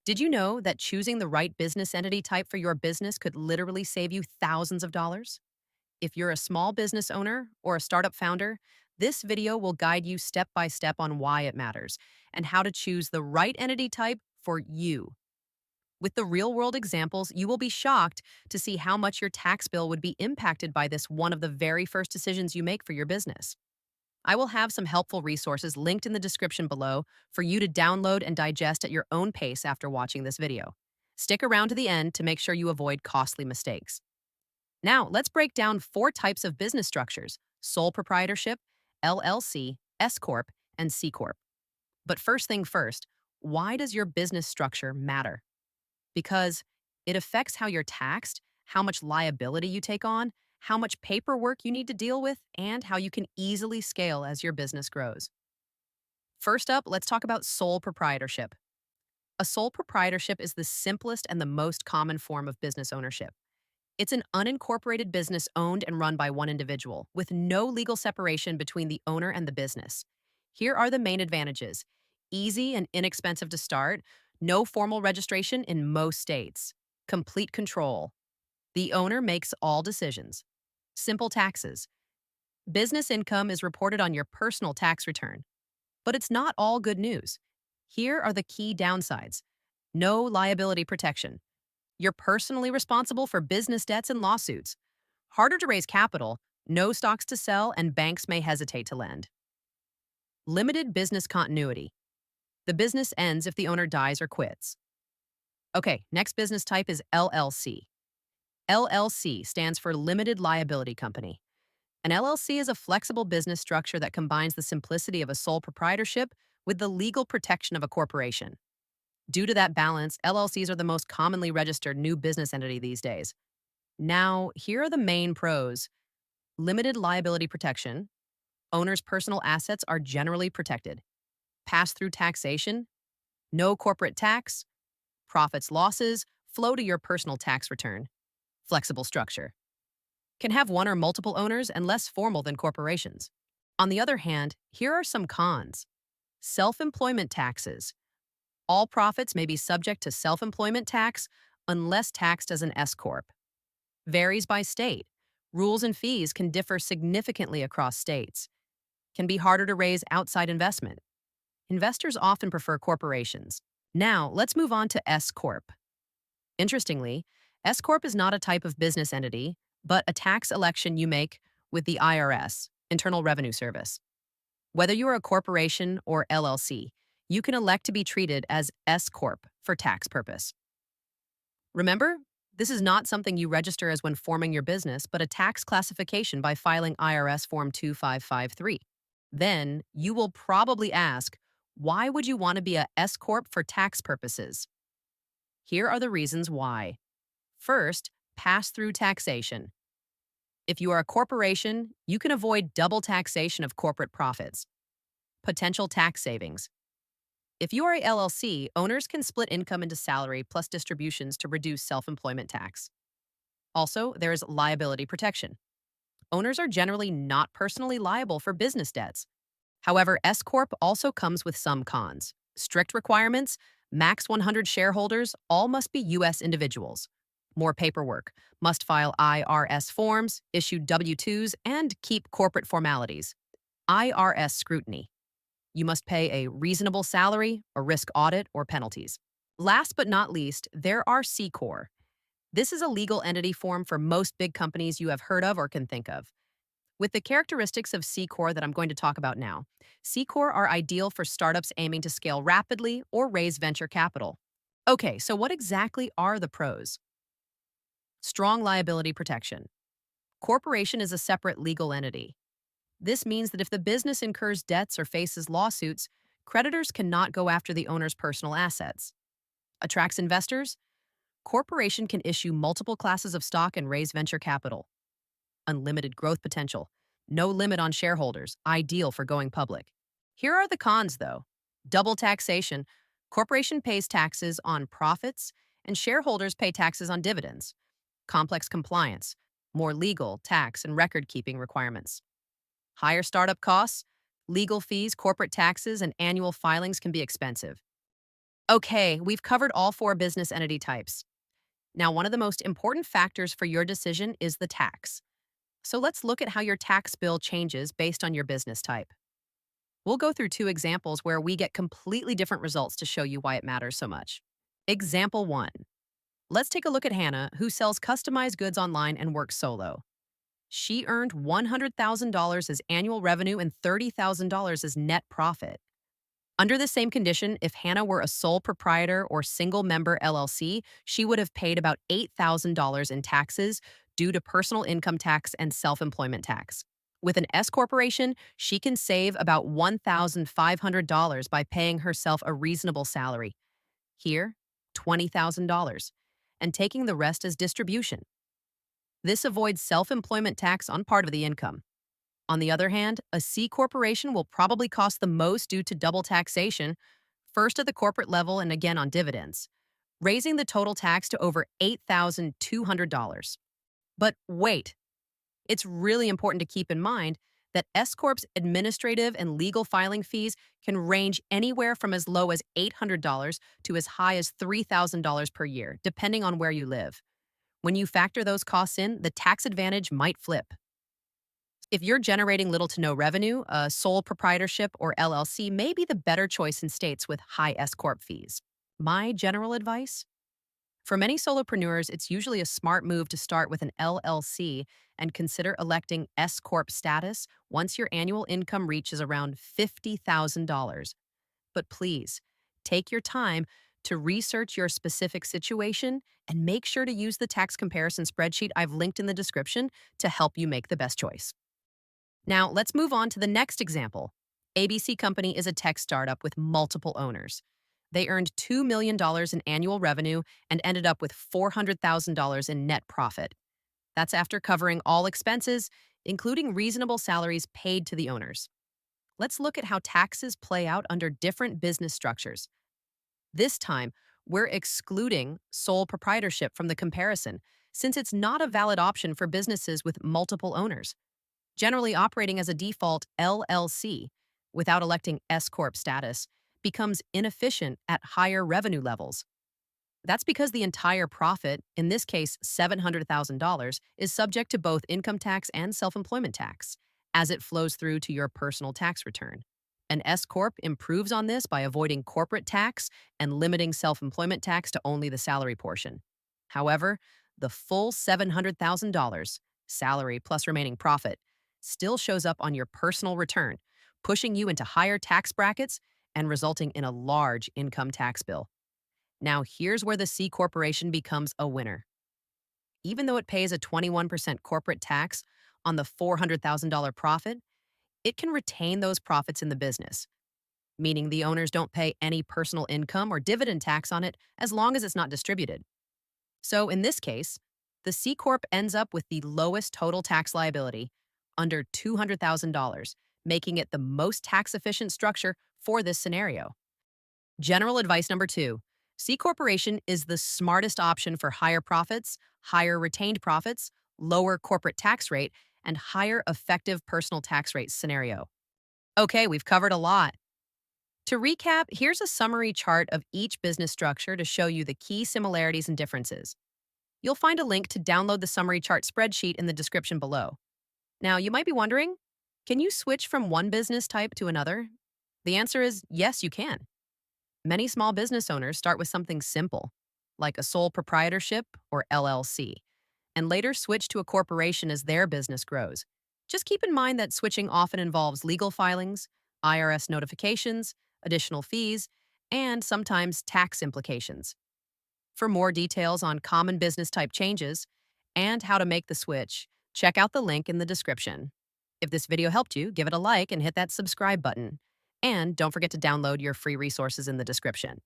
Did you know that choosing the right business entity type for your business could literally save you thousands of dollars? If you're a small business owner or a startup founder, this video will guide you step by step on why it matters and how to choose the right entity type for you. With the real world examples, you will be shocked to see how much your tax bill would be impacted by this one of the very first decisions you make for your business. I will have some helpful resources linked in the description below for you to download and digest at your own pace after watching this video. Stick around to the end to make sure you avoid costly mistakes. Now, let's break down four types of business structures: sole proprietorship, LLC, S Corp, and C Corp. But first thing first, why does your business structure matter? Because it affects how you're taxed, how much liability you take on, how much paperwork you need to deal with, and how you can easily scale as your business grows. First up, let's talk about sole proprietorship. A sole proprietorship is the simplest and the most common form of business ownership. It's an unincorporated business owned and run by one individual, with no legal separation between the owner and the business. Here are the main advantages: easy and inexpensive to start, no formal registration in most states, complete control. The owner makes all decisions. Simple taxes. Business income is reported on your personal tax return. But it's not all good news. Here are the key downsides: no liability protection. You're personally responsible for business debts and lawsuits. Harder to raise capital, no stocks to sell, and banks may hesitate to lend. Limited business continuity. The business ends if the owner dies or quits. Okay, next business type is LLC. LLC stands for Limited Liability Company. An LLC is a flexible business structure that combines the simplicity of a sole proprietorship with the legal protection of a corporation. Due to that balance, LLCs are the most commonly registered new business entity these days. Now, here are the main pros: limited liability protection. Owners' personal assets are generally protected. Pass through taxation. No corporate tax. Profits, losses flow to your personal tax return. Flexible structure. Can have one or multiple owners and less formal than corporations. On the other hand, here are some cons. Self-employment taxes. All profits may be subject to self-employment tax unless taxed as an S Corp. Varies by state. Rules and fees can differ significantly across states. Can be harder to raise outside investment. Investors often prefer corporations. Now, let's move on to S Corp. Interestingly, S Corp is not a type of business entity, but a tax election you make with the IRS, Internal Revenue Service. Whether you are a corporation or LLC, you can elect to be treated as S Corp for tax purpose. Remember, this is not something you register as when forming your business, but a tax classification by filing IRS Form 2553. Then, you will probably ask, why would you want to be a S Corp for tax purposes? Here are the reasons why. First, pass-through taxation. If you are a corporation, you can avoid double taxation of corporate profits. Potential tax savings. If you are a LLC, owners can split income into salary plus distributions to reduce self-employment tax. Also, there is liability protection. Owners are generally not personally liable for business debts. However, S Corp also comes with some cons. Strict requirements, max 100 shareholders, all must be U.S. individuals. More paperwork, must file IRS forms, issue W-2s, and keep corporate formalities. IRS scrutiny. You must pay a reasonable salary, a risk audit, or penalties. Last but not least, there are C Corp. This is a legal entity form for most big companies you have heard of or can think of. With the characteristics of C Corp that I'm going to talk about now, C Corp are ideal for startups aiming to scale rapidly or raise venture capital. Okay, so what exactly are the pros? Strong liability protection. Corporation is a separate legal entity. This means that if the business incurs debts or faces lawsuits, creditors cannot go after the owner's personal assets. Attracts investors. Corporation can issue multiple classes of stock and raise venture capital. Unlimited growth potential. No limit on shareholders, ideal for going public. Here are the cons, though. Double taxation. Corporation pays taxes on profits, and shareholders pay taxes on dividends. Complex compliance. More legal, tax, and record-keeping requirements. Higher startup costs. Legal fees, corporate taxes, and annual filings can be expensive. Okay, we've covered all four business entity types. Now, one of the most important factors for your decision is the tax. So let's look at how your tax bill changes based on your business type. We'll go through two examples where we get completely different results to show you why it matters so much. Example 1. Let's take a look at Hannah, who sells customized goods online and works solo. She earned $100,000 as annual revenue and $30,000 as net profit. Under the same condition, if Hannah were a sole proprietor or single member LLC, she would have paid about $8,000 in taxes due to personal income tax and self employment tax. With an S corporation, she can save about $1,500 by paying herself a reasonable salary. Here, $20,000, and taking the rest as distribution. This avoids self employment tax on part of the income. On the other hand, a C corporation will probably cost the most due to double taxation, first at the corporate level and again on dividends, raising the total tax to over $8,200. But wait, it's really important to keep in mind that S Corp's administrative and legal filing fees can range anywhere from as low as $800 to as high as $3,000 per year, depending on where you live. When you factor those costs in, the tax advantage might flip. If you're generating little to no revenue, a sole proprietorship or LLC may be the better choice in states with high S Corp fees. My general advice? For many solopreneurs, it's usually a smart move to start with an LLC and consider electing S Corp status once your annual income reaches around $50,000. But please, take your time to research your specific situation and make sure to use the tax comparison spreadsheet I've linked in the description to help you make the best choice. Now, let's move on to the next example. ABC Company is a tech startup with multiple owners. They earned $2 million in annual revenue and ended up with $400,000 in net profit. That's after covering all expenses, including reasonable salaries paid to the owners. Let's look at how taxes play out under different business structures. This time, we're excluding sole proprietorship from the comparison, since it's not a valid option for businesses with multiple owners. Generally operating as a default LLC without electing S Corp status becomes inefficient at higher revenue levels. That's because the entire profit, in this case $700,000, is subject to both income tax and self-employment tax, as it flows through to your personal tax return. An S Corp improves on this by avoiding corporate tax and limiting self-employment tax to only the salary portion. However, the full $700,000, salary plus remaining profit, still shows up on your personal return, pushing you into higher tax brackets and resulting in a large income tax bill. Now, here's where the C corporation becomes a winner. Even though it pays a 21% corporate tax on the $400,000 profit, it can retain those profits in the business, meaning the owners don't pay any personal income or dividend tax on it as long as it's not distributed. So in this case, the C Corp ends up with the lowest total tax liability, under $200,000, making it the most tax-efficient structure for this scenario. General advice number 2. C Corporation is the smartest option for higher profits, higher retained profits, lower corporate tax rate, and higher effective personal tax rate scenario. Okay, we've covered a lot. To recap, here's a summary chart of each business structure to show you the key similarities and differences. You'll find a link to download the summary chart spreadsheet in the description below. Now, you might be wondering, can you switch from one business type to another? The answer is yes, you can. Many small business owners start with something simple, like a sole proprietorship or LLC, and later switch to a corporation as their business grows. Just keep in mind that switching often involves legal filings, IRS notifications, additional fees, and sometimes tax implications. For more details on common business type changes and how to make the switch, check out the link in the description. If this video helped you, give it a like and hit that subscribe button. And don't forget to download your free resources in the description.